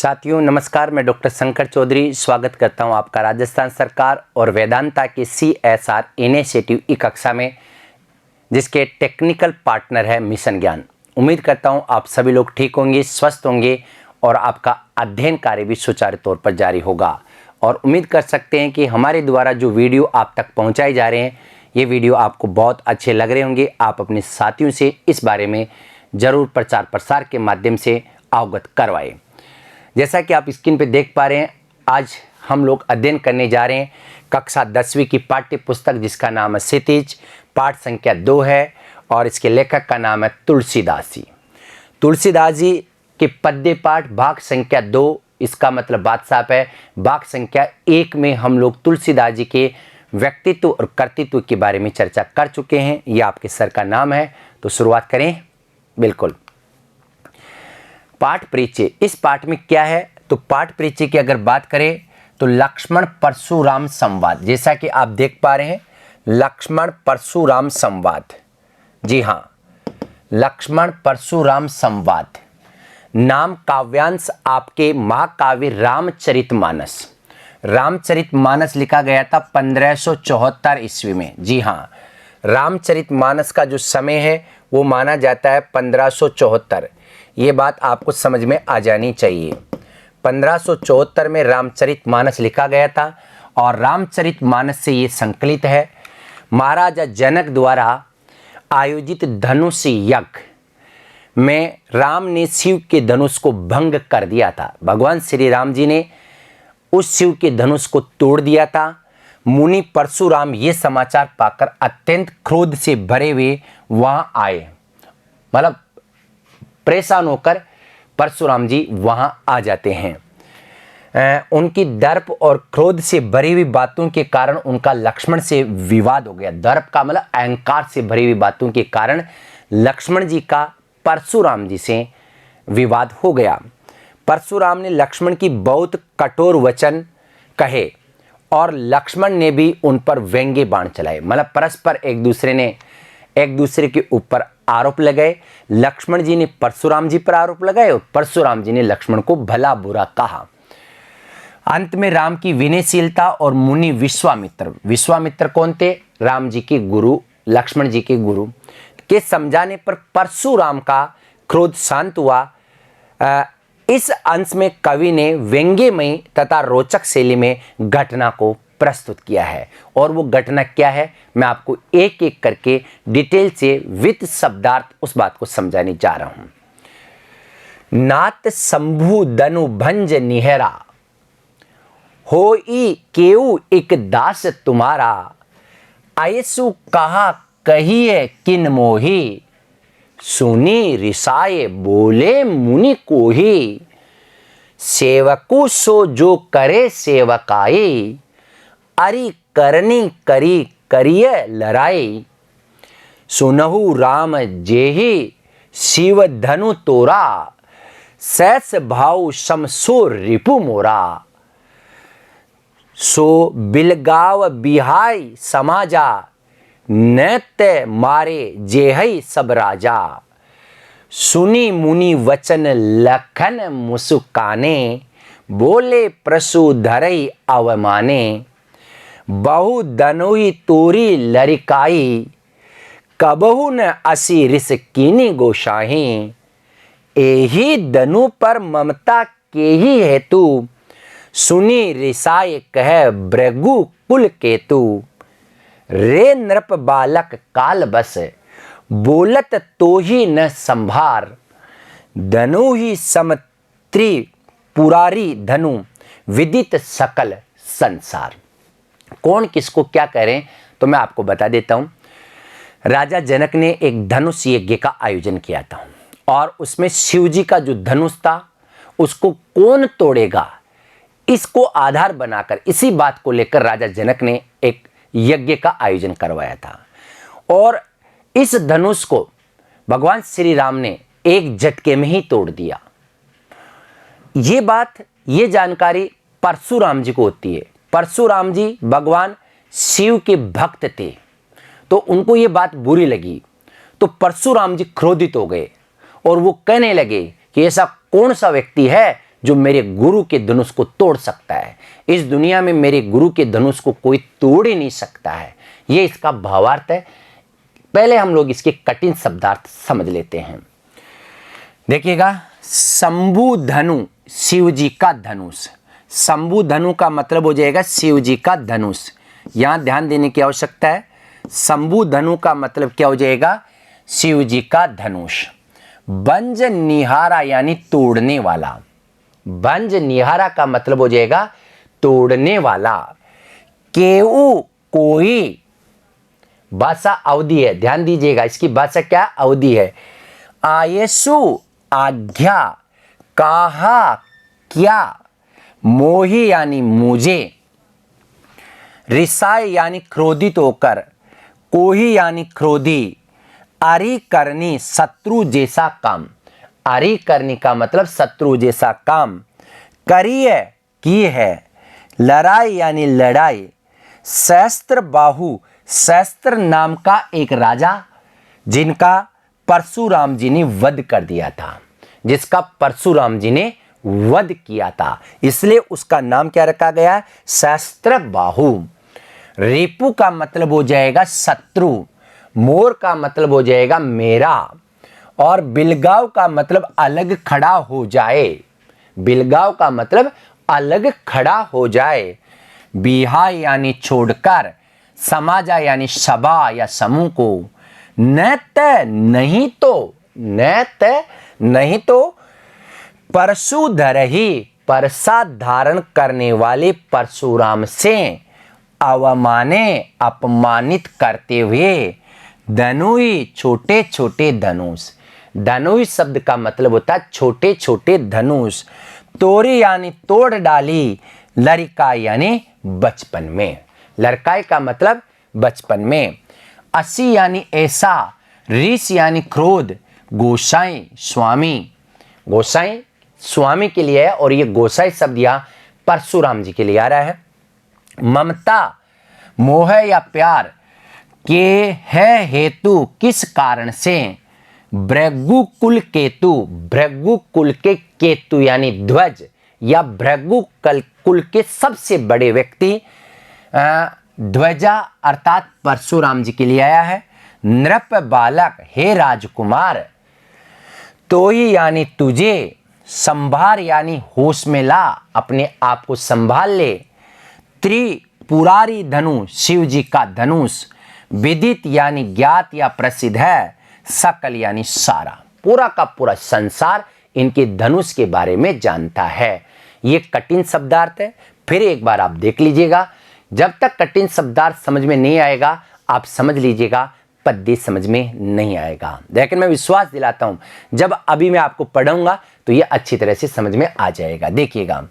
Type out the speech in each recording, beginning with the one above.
साथियों नमस्कार, मैं डॉक्टर शंकर चौधरी स्वागत करता हूं आपका राजस्थान सरकार और वेदांता के CSR इनिशिएटिव ई कक्षा में, जिसके टेक्निकल पार्टनर है मिशन ज्ञान। उम्मीद करता हूं आप सभी लोग ठीक होंगे, स्वस्थ होंगे और आपका अध्ययन कार्य भी सुचारू तौर पर जारी होगा। और उम्मीद कर सकते हैं कि हमारे द्वारा जो वीडियो आप तक पहुँचाए जा रहे हैं, ये वीडियो आपको बहुत अच्छे लग रहे होंगे। आप अपने साथियों से इस बारे में ज़रूर प्रचार प्रसार के माध्यम से अवगत करवाएं। जैसा कि आप स्क्रीन पे देख पा रहे हैं, आज हम लोग अध्ययन करने जा रहे हैं कक्षा 10वीं की पाठ्य पुस्तक, जिसका नाम है क्षितिज। पाठ संख्या 2 है और इसके लेखक का नाम है तुलसीदास जी। तुलसीदास जी के पद्य पाठ भाग संख्या 2, इसका मतलब बात साफ है। भाग संख्या 1 में हम लोग तुलसीदास जी के व्यक्तित्व और कर्तृत्व के बारे में चर्चा कर चुके हैं। ये आपके सर का नाम है, तो शुरुआत करें। बिल्कुल, पाठ परिचय। इस पाठ में क्या है, तो पाठ परिचय की अगर बात करें तो लक्ष्मण परशुराम संवाद, जैसा कि आप देख पा रहे हैं, लक्ष्मण परशुराम संवाद। जी हाँ, लक्ष्मण परशुराम संवाद नाम काव्यांश आपके महाकाव्य रामचरितमानस। रामचरितमानस लिखा गया था 1574 ईस्वी में। जी हाँ, रामचरितमानस का जो समय है वो माना जाता है 1574। ये बात आपको समझ में आ जानी चाहिए। 1574 में रामचरितमानस लिखा गया था और रामचरितमानस से ये संकलित है। महाराजा जनक द्वारा आयोजित धनुष यज्ञ में राम ने शिव के धनुष को भंग कर दिया था। भगवान श्री राम जी ने उस शिव के धनुष को तोड़ दिया था। मुनि परशुराम ये समाचार पाकर अत्यंत क्रोध से भरे हुए वहां आए, मतलब परेशान होकर परशुराम जी वहां आ जाते हैं। उनकी दर्प और क्रोध से भरी हुई बातों के कारण उनका लक्ष्मण से विवाद हो गया। दर्प का मतलब अहंकार से भरी हुई बातों के कारण लक्ष्मण जी का परशुराम जी से विवाद हो गया। परशुराम ने लक्ष्मण की बहुत कठोर वचन कहे और लक्ष्मण ने भी उन पर व्यंग्य बाण चलाए, मतलब परस्पर एक दूसरे के ऊपर आरोप लगाए। लक्ष्मण जी ने परशुराम जी पर आरोप लगाए और परशुराम जी ने लक्ष्मण को भला बुरा कहा। अंत में राम की विनयशीलता और मुनि विश्वामित्र कौन थे? राम जी के गुरु, लक्ष्मण जी के गुरु के समझाने पर परशुराम का क्रोध शांत हुआ। इस अंश में कवि ने व्यंग्यमय तथा रोचक शैली में घटना को प्रस्तुत किया है। और वो घटना क्या है, मैं आपको एक एक करके डिटेल से वित शब्दार्थ उस बात को समझाने जा रहा हूं। नात शंभु दनु भंज निहरा, होई केऊ एक दास तुम्हारा, ऐसु कहा कहिए किन मोही, सुनी रिसाए बोले मुनि कोही, सेवकु सो जो करे सेवकाई, अरि करनी करी करिय लड़ाई, सुनहु राम जेहि शिव धनु तोरा, सैस भाव समसो रिपु मोरा, सो बिलगाव बिहाई समाजा, नैत्य मारे जेहई सब राजा, सुनी मुनि वचन लखन मुसुकाने, बोले प्रसु धरई अवमाने, बहु दनुई तोरी लरिकाई, कबहु न असी रिस कीनी गोशाही, एही दनु पर ममता के ही हेतु, सुनी रिसाए कह भृगु कुल केतु, रे नृप बालक काल बस, बोलत तो ही न संभार, धनु ही समत्री पुरारी धनु, विदित सकल संसार। कौन किसको क्या कह रहे हैं तो मैं आपको बता देता हूं। राजा जनक ने एक धनुष यज्ञ का आयोजन किया था और उसमें शिव जी का जो धनुष था उसको कौन तोड़ेगा, इसको आधार बनाकर, इसी बात को लेकर राजा जनक ने एक यज्ञ का आयोजन करवाया था। और इस धनुष को भगवान श्री राम ने एक झटके में ही तोड़ दिया। ये जानकारी परशुराम जी को होती है। परशुराम जी भगवान शिव के भक्त थे, तो उनको ये बात बुरी लगी, तो परशुराम जी क्रोधित हो गए और वो कहने लगे कि ऐसा कौन सा व्यक्ति है जो मेरे गुरु के धनुष को तोड़ सकता है। इस दुनिया में मेरे गुरु के धनुष को कोई तोड़ ही नहीं सकता है। ये इसका भावार्थ है। पहले हम लोग इसके कठिन शब्दार्थ समझ लेते हैं। देखिएगा, शंभु धनु शिव जी का धनुष। शंभु धनु का मतलब हो जाएगा शिव जी का धनुष। यहां ध्यान देने की आवश्यकता है। शंभु धनु का मतलब क्या हो जाएगा? शिव जी का धनुष। बंज निहारा यानी तोड़ने वाला। बंज निहारा का मतलब हो जाएगा तोड़ने वाला। केऊ कोई, भाषा अवधि है, ध्यान दीजिएगा, इसकी भाषा क्या अवधि है। आयसु आज्ञा, कहा क्या, मोही यानी मुझे, रिसाय यानी क्रोधित होकर, कोही यानी क्रोधी, अरि करनी शत्रु जैसा काम। अरि करनी का मतलब शत्रु जैसा काम। करिए की है, लड़ाई यानी लड़ाई। सहस्त्र बाहु, सहस्त्र नाम का एक राजा जिनका परशुराम जी ने वध कर दिया था, जिसका परशुराम जी ने वध किया था, इसलिए उसका नाम क्या रखा गया? सहस्त्र बाहु। रिपु का मतलब हो जाएगा शत्रु। मोर का मतलब हो जाएगा मेरा। और बिलगाव का मतलब अलग खड़ा हो जाए। बिलगाव का मतलब अलग खड़ा हो जाए। बिहा यानी छोड़कर, समाजा यानी सभा या समूह को। नैत नहीं तो, नैत नहीं तो परशुधर ही, परसा धारण करने वाले परशुराम से अवमाने अपमानित करते हुए, धनुई छोटे छोटे धनुष। धनुई शब्द का मतलब होता है छोटे छोटे धनुष। तोरी यानी तोड़ डाली। लड़काई यानी बचपन में। लड़काई का मतलब बचपन में। असी यानी ऐसा। ऋष यानी क्रोध। गोसाई स्वामी। गोसाई स्वामी के लिए है और ये गोसाई शब्द यहाँ परशुराम जी के लिए आ रहा है। ममता मोह या प्यार के है हेतु, किस कारण से। भृगु कुल केतु। भृगु कुल के केतु यानी ध्वज या भृगु कुल के सबसे बड़े व्यक्ति ध्वजा अर्थात परशुराम जी के लिए आया है। नृप बालक, हे राजकुमार। तोही यानी तुझे। संभार यानी होश में ला, अपने आप को संभाल ले। त्रिपुरारी धनु, शिव जी का धनुष। विदित यानी ज्ञात या प्रसिद्ध है। सकल यानी सारा, पूरा का पूरा संसार इनके धनुष के बारे में जानता है। ये कठिन शब्दार्थ है, फिर एक बार आप देख लीजिएगा। जब तक कठिन शब्दार्थ समझ में नहीं आएगा आप समझ लीजिएगा पद्य समझ में नहीं आएगा। लेकिन मैं विश्वास दिलाता हूं जब अभी मैं आपको पढ़ाऊंगा तो ये अच्छी तरह से समझ में आ जाएगा। देखिएगा,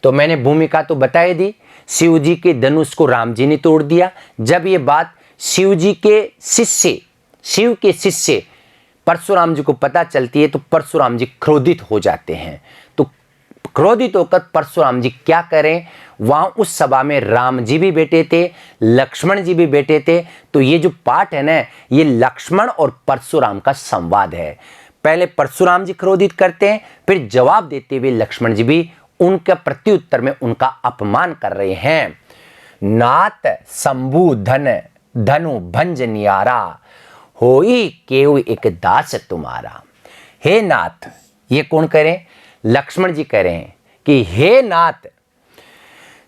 तो मैंने भूमिका तो बताई दी। शिव जी के धनुष को राम जी ने तोड़ दिया। जब ये बात शिव जी के शिष्य, शिव के शिष्य परशुराम जी को पता चलती है तो परशुराम जी क्रोधित हो जाते हैं। तो क्रोधित होकर परशुराम जी क्या करें, वहां उस सभा में राम जी भी बैठे थे, लक्ष्मण जी भी बैठे थे। तो ये जो पाठ है ना, ये लक्ष्मण और परशुराम का संवाद है। पहले परशुराम जी क्रोधित करते हैं, फिर जवाब देते हुए लक्ष्मण जी भी उनके प्रत्युत्तर में उनका अपमान कर रहे हैं। नाथ शंभु धनु भंज नियारा, होई केव एक दास तुम्हारा। हे नाथ, ये कौन करें? लक्ष्मण जी कह रहे हैं कि हे नाथ,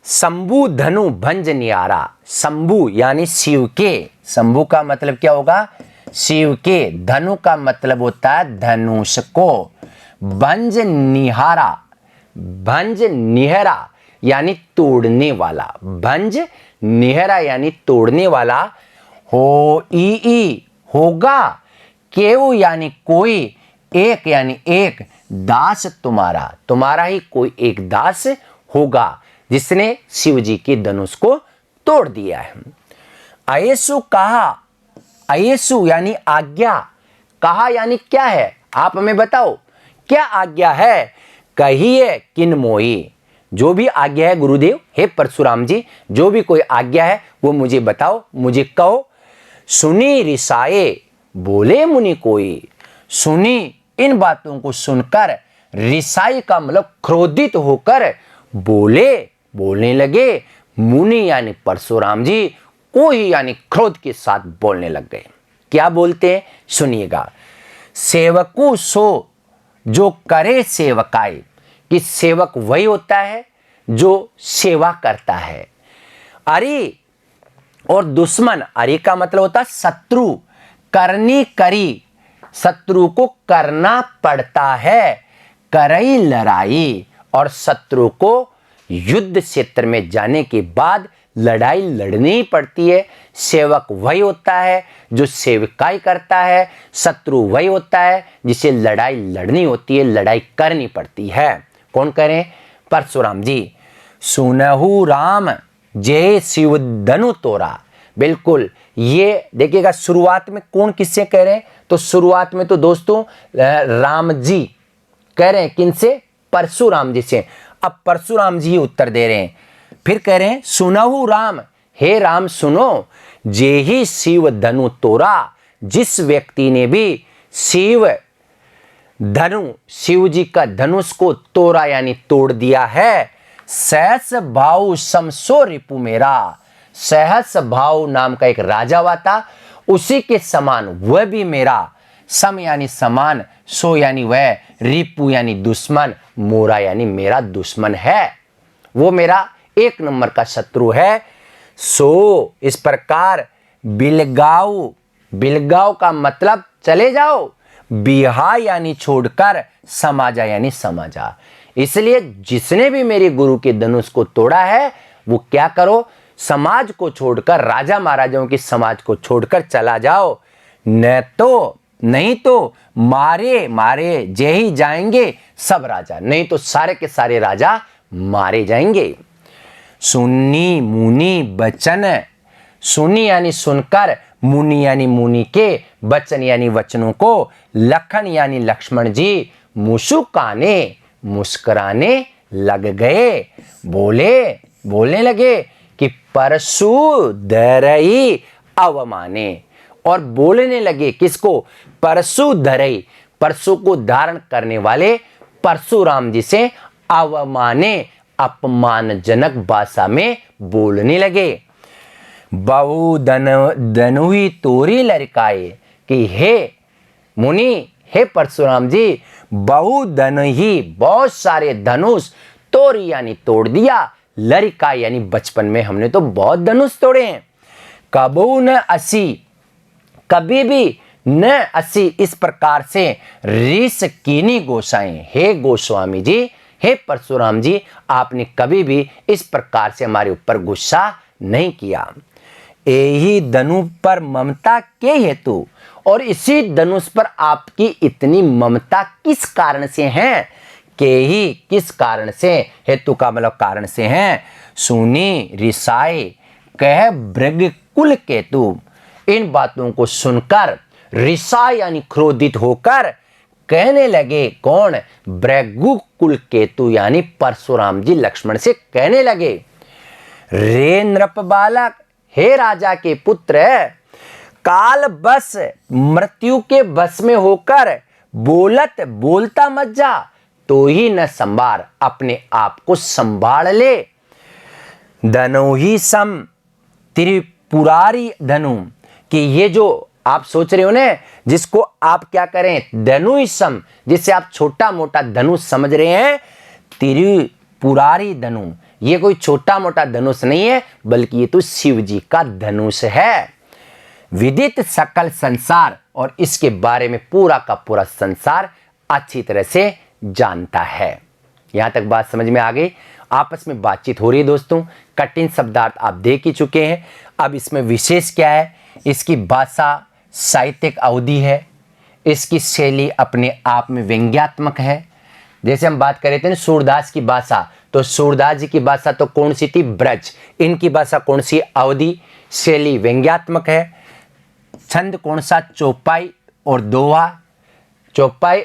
शंभु धनु भंज नियारा। शंभु यानी शिव के। शंभु का मतलब क्या होगा? शिव के। धनु का मतलब होता है धनुष को। भंज निहारा, भंज निहरा यानी तोड़ने वाला। भंज निहरा यानी तोड़ने वाला। हो ई होगा। केव यानी कोई। एक यानी एक। दास तुम्हारा, तुम्हारा ही कोई एक दास होगा जिसने शिव जी के धनुष को तोड़ दिया है। अयेसु कहा। अयेसु यानी आज्ञा। कहा यानी क्या है, आप हमें बताओ क्या आज्ञा है। कहिए किन मोई, जो भी आज्ञा है गुरुदेव, हे परशुराम जी, जो भी कोई आज्ञा है वो मुझे बताओ, मुझे कहो। सुनी रिसाए, बोले मुनि कोई। सुनी, इन बातों को सुनकर रिसाई का मतलब क्रोधित होकर बोलने लगे। मुनि यानी परशुराम जी को ही यानी क्रोध के साथ बोलने लग गए। क्या बोलते हैं सुनिएगा। सेवकु सो जो करे सेवकाई, कि सेवक वही होता है जो सेवा करता है। अरे और दुश्मन, अरे का मतलब होता है शत्रु, करनी करी, शत्रु को करना पड़ता है, करई लड़ाई, और शत्रु को युद्ध क्षेत्र में जाने के बाद लड़ाई लड़नी पड़ती है। सेवक वही होता है जो सेवकाई करता है, शत्रु वही होता है जिसे लड़ाई लड़नी होती है, लड़ाई करनी पड़ती है। कौन करें? परशुराम जी। सुनहु राम जय शिव धनु तोरा। बिल्कुल, ये देखिएगा शुरुआत में कौन किससे कह रहे हैं, तो शुरुआत में तो दोस्तों राम जी कह रहे हैं, किनसे? परशुराम जी से। अब परशुराम जी उत्तर दे रहे हैं, फिर कह रहे हैं सुनहु राम, हे राम सुनो, जे ही शिव धनु तोरा, जिस व्यक्ति ने भी शिव धनु, शिव जी का धनुष को तोड़ा यानी तोड़ दिया है, सहस भाव समसो रिपु मेरा। सहस भाव नाम का एक राजा हुआ था, उसी के समान वह भी मेरा, सम यानी समान, सो यानी वह, रिपु यानी दुश्मन, मोरा यानी मेरा दुश्मन है, वो मेरा एक नंबर का शत्रु है। सो इस प्रकार बिलगाओ, बिलगाओ का मतलब चले जाओ, बिहा यानी छोड़कर, समाजा यानी समाजा। इसलिए जिसने भी मेरे गुरु के धनुष को तोड़ा है वो क्या करो, समाज को छोड़कर, राजा महाराजाओं की समाज को छोड़कर चला जाओ, नहीं तो मारे मारे जे ही जाएंगे सब राजा, नहीं तो सारे के सारे राजा मारे जाएंगे। सुन्नी मुनि बचन, सुनी यानी सुनकर, मुनि यानी मुनि के, बचन यानी वचनों को, लखन यानी लक्ष्मण जी मुस्कुराने, मुस्कुराने लग गए। बोलने लगे कि परशु धरई अवमाने, और बोलने लगे किसको? परशु धरई, परशु को धारण करने वाले परशुराम जी से अवमाने, अपमानजनक भाषा में बोलने लगे। बहु धनुही तोरी लड़काए, कि हे मुनि, हे परशुराम जी, बहु धन ही, बहुत सारे धनुष, तोरी यानी तोड़ दिया, लड़का यानी बचपन में हमने तो बहुत धनुष तोड़े हैं। कबू न असी, कभी भी न असी, इस प्रकार से रीस कीनी गोसाएं, हे गोस्वामी जी, हे परशुराम जी, आपने कभी भी इस प्रकार से हमारे ऊपर गुस्सा नहीं किया। यही धनु पर ममता के हेतु, और इसी धनुष पर आपकी इतनी ममता किस कारण से है? के ही, किस कारण से, हेतु का मतलब कारण से है। सुनी रिसाए कह भृग कुल केतु, इन बातों को सुनकर रिसाए यानी क्रोधित होकर कहने लगे, कौन? भृगु कुल केतु यानी परशुराम जी लक्ष्मण से कहने लगे, रे नृप बालक, हे राजा के पुत्र, काल बस, मृत्यु के बस में होकर बोलता मत जा, तो ही न संभार, अपने आप को संभाल ले। धनु ही सम त्रिपुरारी धनु, कि ये जो आप सोच रहे हो ना, जिसको आप क्या करें, धनु ही सम, जिसे आप छोटा मोटा धनुष समझ रहे हैं, त्रिपुरारी धनु, ये कोई छोटा मोटा धनुष नहीं है, बल्कि ये तो शिव जी का धनुष है। विदित सकल संसार, और इसके बारे में पूरा का पूरा संसार अच्छी तरह से जानता है। यहां तक बात समझ में आ गई? आपस में बातचीत हो रही है दोस्तों, कठिन शब्दार्थ आप देख ही चुके हैं। अब इसमें विशेष क्या है, इसकी भाषा साहित्यिक अवधि है, इसकी शैली अपने आप में व्यंग्यात्मक है। जैसे हम बात कर रहे थे ना सूरदास की भाषा, तो सूरदास जी की भाषा तो कौन सी थी? ब्रज। इनकी भाषा कौन सी? अवधि। शैली व्यंग्यात्मक है। छंद कौन सा? चौपाई और दोहा। चौपाई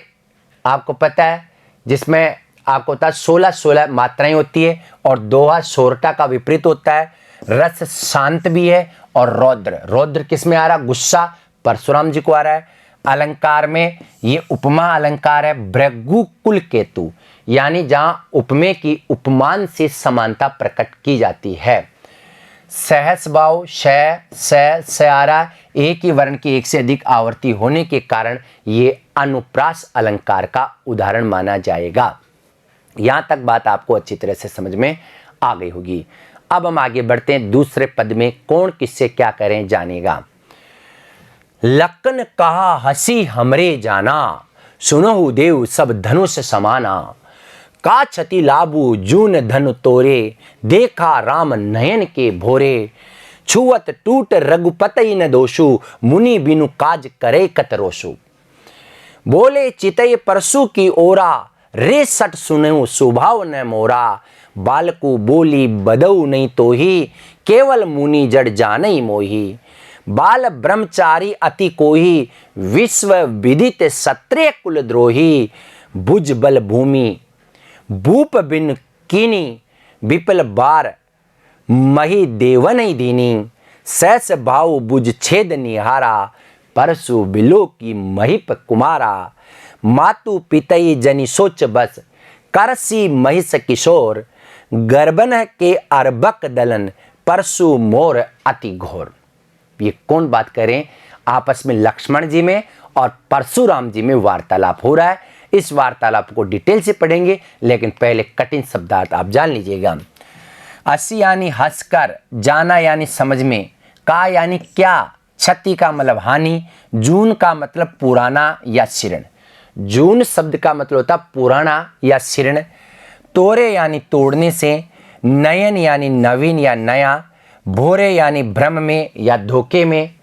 आपको पता है, जिसमें आपको पता है 16 मात्राएं होती है, और दोहा सोरठा का विपरीत होता है। रस शांत भी है, और रौद्र, रौद्र किस में आ रहा? गुस्सा परशुराम जी को आ रहा है। अलंकार में ये उपमा अलंकार है। भृगु कुल केतु यानी जहां उपमे की उपमान से समानता प्रकट की जाती है। सहस्भाव स्यारा एक ही वर्ण की एक से अधिक आवर्ती होने के कारण ये अनुप्रास अलंकार का उदाहरण माना जाएगा। यहां तक बात आपको अच्छी तरह से समझ में आ गई होगी। अब हम आगे बढ़ते हैं, दूसरे पद में कौन किससे क्या करें जानेगा। लखन कहा हसी हमरे जाना, सुनहु देव सब धनुष समाना। का छति लाबू जून धनु तोरे, देखा राम नयन के भोरे। छुअत टूट रघुपति न दोषु, मुनि बिनु काज करे कतरोसु। बोले चितय परसु की ओरा, रे सट सुनऊ स्वभाव न मोरा। बालकु बोली बदऊ नहीं तोही, केवल मुनि जड़ जानई मोही। बाल ब्रह्मचारी अति कोही, विश्व विदित क्षत्रिय कुल द्रोही। भुज बल भूमि भूप बिन कीनी, विपल बार मही देवन ही दीनी। सहस भाव बुझ छेद निहारा, परसु बिलो की महिप कुमारा। मातु पितई जनि सोच बस, करसी महिष किशोर। गर्भन के अरबक दलन, परसु मोर अति घोर। ये कौन बात करें, आपस में लक्ष्मण जी में और परशुराम जी में वार्तालाप हो रहा है। इस वार्तालाप को डिटेल से पढ़ेंगे, लेकिन पहले कठिन शब्दार्थ आप जान लीजिएगा। असी यानी हंसकर, जाना यानी समझ में, का यानी क्या, क्षति का मतलब हानि, जून का मतलब पुराना या शीर्ण। जून शब्द का मतलब होता पुराना या शीर्ण। तोरे यानी तोड़ने से, नयन यानी नवीन या नया, भोरे यानी भ्रम में या धोखे में,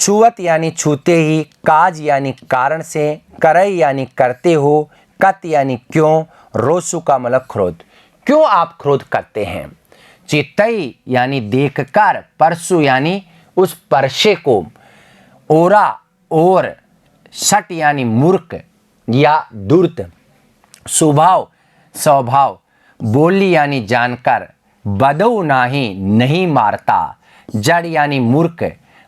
छुअत यानी छूते ही, काज यानी कारण से, करई यानी करते हो, कत यानी क्यों, रोसु का मतलब क्रोध, क्यों आप क्रोध करते हैं। चितई यानी देखकर, परसु यानी उस परशे को, ओरा और, सट यानी मूर्ख या दुर्त, स्वभाव स्वभाव, बोली यानी जानकर, बदऊ नाही नहीं मारता, जड़ यानी मूर्ख,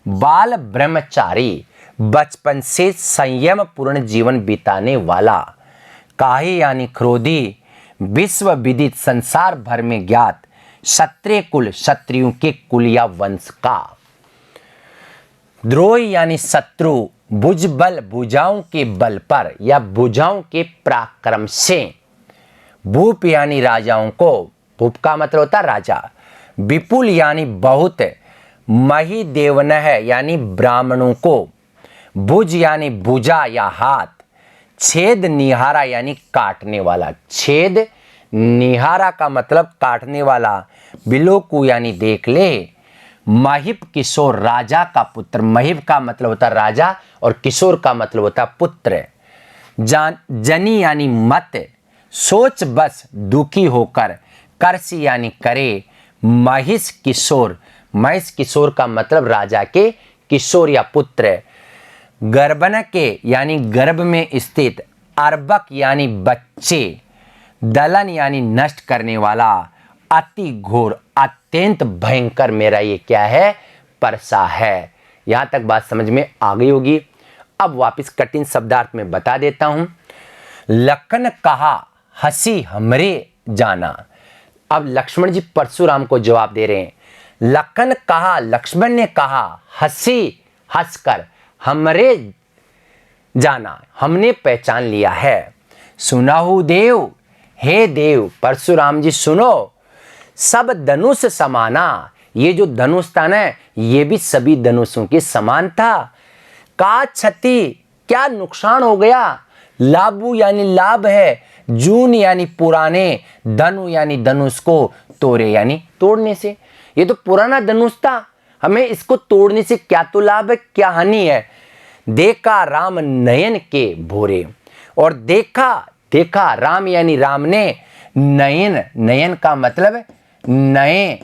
बाल ब्रह्मचारी बचपन से संयम पूर्ण जीवन बिताने वाला, काहे यानी क्रोधी, विश्व विदित संसार भर में ज्ञात, क्षत्रिय कुल क्षत्रियों के कुल या वंश का। द्रोही यानी शत्रु, भुजबल भुजाओं के बल पर या भुजाओं के पराक्रम से। भूप यानी राजाओं को, भूप का मतलब होता राजा। विपुल यानी बहुत, मही देवनह यानी ब्राह्मणों को। भुज यानी भुजा या हाथ। छेद निहारा यानी काटने वाला, छेद निहारा का मतलब काटने वाला। बिलोकु यानी देख ले। महिप किशोर राजा का पुत्र, महिप का मतलब होता राजा और किशोर का मतलब होता पुत्र। जनी यानी मत, सोच बस दुखी होकर। करसी यानी करे। महिष किशोर, महिष किशोर का मतलब राजा के किशोर या पुत्र। गर्भन के यानी गर्भ में स्थित। अर्बक यानी बच्चे। दलन यानी नष्ट करने वाला। अति घोर अत्यंत भयंकर मेरा ये क्या है, परसा है। यहां तक बात समझ में आ गई होगी। अब वापस कठिन शब्दार्थ में बता देता हूं। लखन कहा हसी हमरे जाना। अब लक्ष्मण जी परशुराम को जवाब दे रहे हैं। लखन कहा, लक्ष्मण ने कहा, हंसी हंसकर, हमरे जाना हमने पहचान लिया है। सुनाहु देव, हे देव परशुराम जी सुनो। सब धनुष समाना, ये जो धनुष था ना ये भी सभी धनुषों के समान था। का क्षति, क्या नुकसान हो गया। लाभु यानी लाभ है। जून यानी पुराने। धनु यानी धनुष को, तोरे यानी तोड़ने से। ये तो पुराना धनुष था, हमें इसको तोड़ने से क्या तो लाभ है क्या हानि है। देखा राम नयन के भोरे, और देखा देखा राम यानी राम ने, नयन नयन का मतलब नए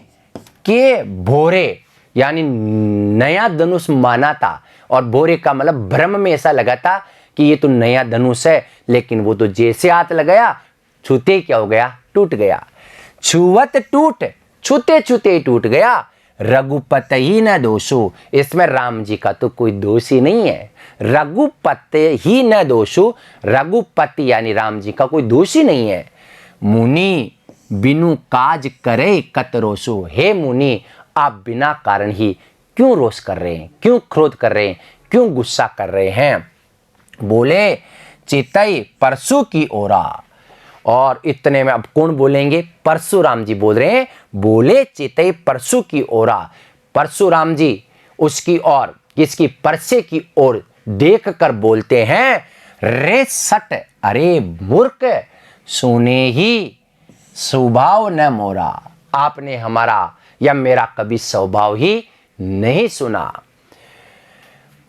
के भोरे यानी नया धनुष माना था। और भोरे का मतलब भ्रम में ऐसा लगा था कि ये तो नया धनुष है, लेकिन वो तो जैसे हाथ लगाया छूते क्या हो गया, टूट गया। छुवत टूट, छूते छूते टूट गया। रघुपति ही न दोषो, इसमें राम जी का तो कोई दोष ही नहीं है। रघुपति ही न दोषु, रघुपति यानी राम जी का कोई दोष ही नहीं है। मुनि बिनु काज करे कत रोषु, हे मुनि आप बिना कारण ही क्यों रोष कर रहे हैं, क्यों क्रोध कर रहे हैं, क्यों गुस्सा कर रहे हैं। बोले चितई परसु की ओरा, और इतने में अब कौन बोलेंगे, परशुराम जी बोल रहे हैं। बोले चितई परसु की ओरा, परशुराम जी उसकी ओर, किसकी, परसे की ओर देख कर बोलते हैं, रे सट, अरे मूर्ख, सुने ही स्वभाव न मोरा, आपने हमारा या मेरा कभी स्वभाव ही नहीं सुना।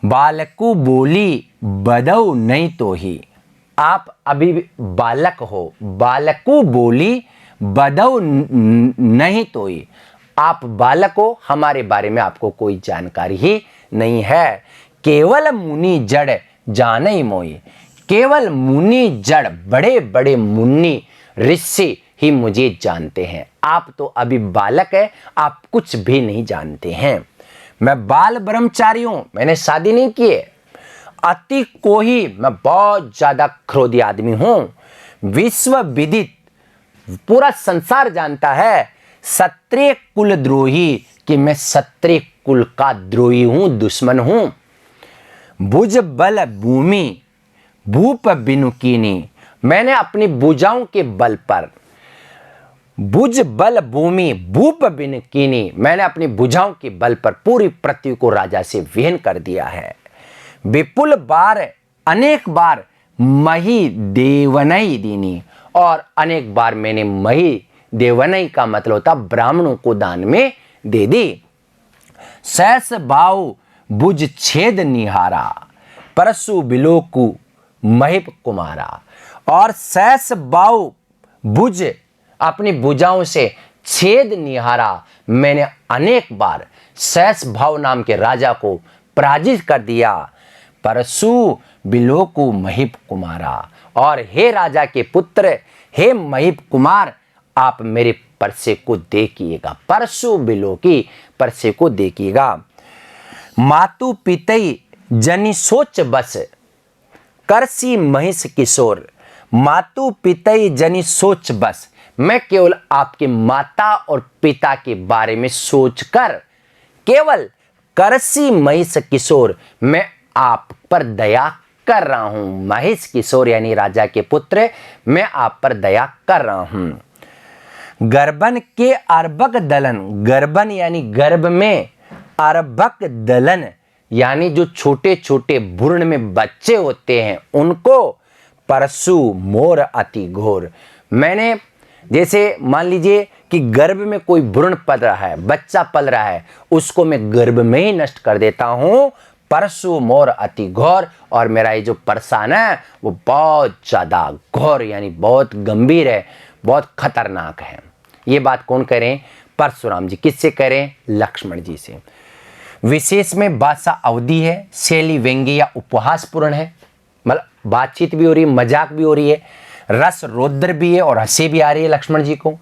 बालकु बोली बदऊ नहीं तो ही, आप अभी बालक हो, बालकु बोली बदऊ नहीं तो ही, आप बालक हो, हमारे बारे में आपको कोई जानकारी ही नहीं है। केवल मुनि जड़ जाने मोई, केवल मुनि जड़, बड़े बड़े मुनि ऋषि ही मुझे जानते हैं, आप तो अभी बालक है, आप कुछ भी नहीं जानते हैं। मैं बाल ब्रह्मचारी हूं, मैंने शादी नहीं की है। अति को ही, मैं बहुत ज्यादा क्रोधी आदमी हूं। विश्व विदित, पूरा संसार जानता है, क्षत्रिय कुल द्रोही, कि मैं क्षत्रिय कुल का द्रोही हूं, दुश्मन हूं। भुज बल भूमि भूप बिनुकीनी, मैंने अपनी भुजाओं के बल पर, भुज बल भूमि भूप बिनुकीनी, मैंने अपनी भुजाओं के बल पर पूरी पृथ्वी को राजा से विहीन कर दिया है। विपुल बार, अनेक बार मही देवनई दीनी, और अनेक बार मैंने मही, देवनई का मतलब होता ब्राह्मणों को दान में दे दी। सहस भाव भुज छेद निहारा, परसु बिलोकु महिप कुमारा, और सहस भाव भुज, अपनी भुजाओं से छेद निहारा, मैंने अनेक बार सहस भाव नाम के राजा को पराजित कर दिया। परसु बिलोकु महिप कुमारा, और हे राजा के पुत्र, हे महिप कुमार, आप मेरे परसे को देखिएगा, परसु बिलोकी, परसे को देखिएगा। मातु पितई जनी सोच बस, करसी महिष किशोर, मातु पितई जनी सोच बस, मैं केवल आपके माता और पिता के बारे में सोचकर, केवल करसी महिष किशोर, मैं आप पर दया कर रहा हूं। महिष किशोर यानी राजा के पुत्र, मैं आप पर दया कर रहा हूं। गर्भन के अर्भक दलन, गर्भन यानी गर्भ में, अर्भक दलन यानी जो छोटे छोटे भ्रूण में बच्चे होते हैं उनको, परसु मोर अति घोर, मैंने, जैसे मान लीजिए कि गर्भ में कोई भ्रूण पल रहा है, बच्चा पल रहा है, उसको मैं गर्भ में ही नष्ट कर देता हूं। परसु मोर अति घोर, और मेरा ये जो परसान है वो बहुत ज्यादा घोर यानी बहुत गंभीर है, बहुत खतरनाक है। ये बात कौन कह रहे हैं, परशुराम जी। किससे कह रहे हैं, लक्ष्मण जी से। विशेष में भाषा अवधि है, शैली व्यंग्य या उपहासपूर्ण है, मतलब बातचीत भी हो रही है, मजाक भी हो रही है, रस रौद्र भी है और हंसी भी आ रही है लक्ष्मण जी को।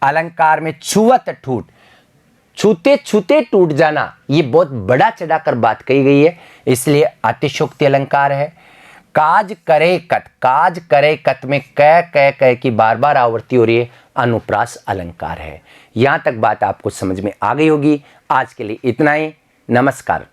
अलंकार में छुअत ठूट, छूते छूते टूट जाना, ये बहुत बड़ा चढ़ाकर बात कही गई है, इसलिए अतिशोक्ति अलंकार है। काज करे कत, काज करे कत में कह कह कह की बार बार आवृत्ति हो रही है, अनुप्रास अलंकार है। यहां तक बात आपको समझ में आ गई होगी। आज के लिए इतना ही, नमस्कार।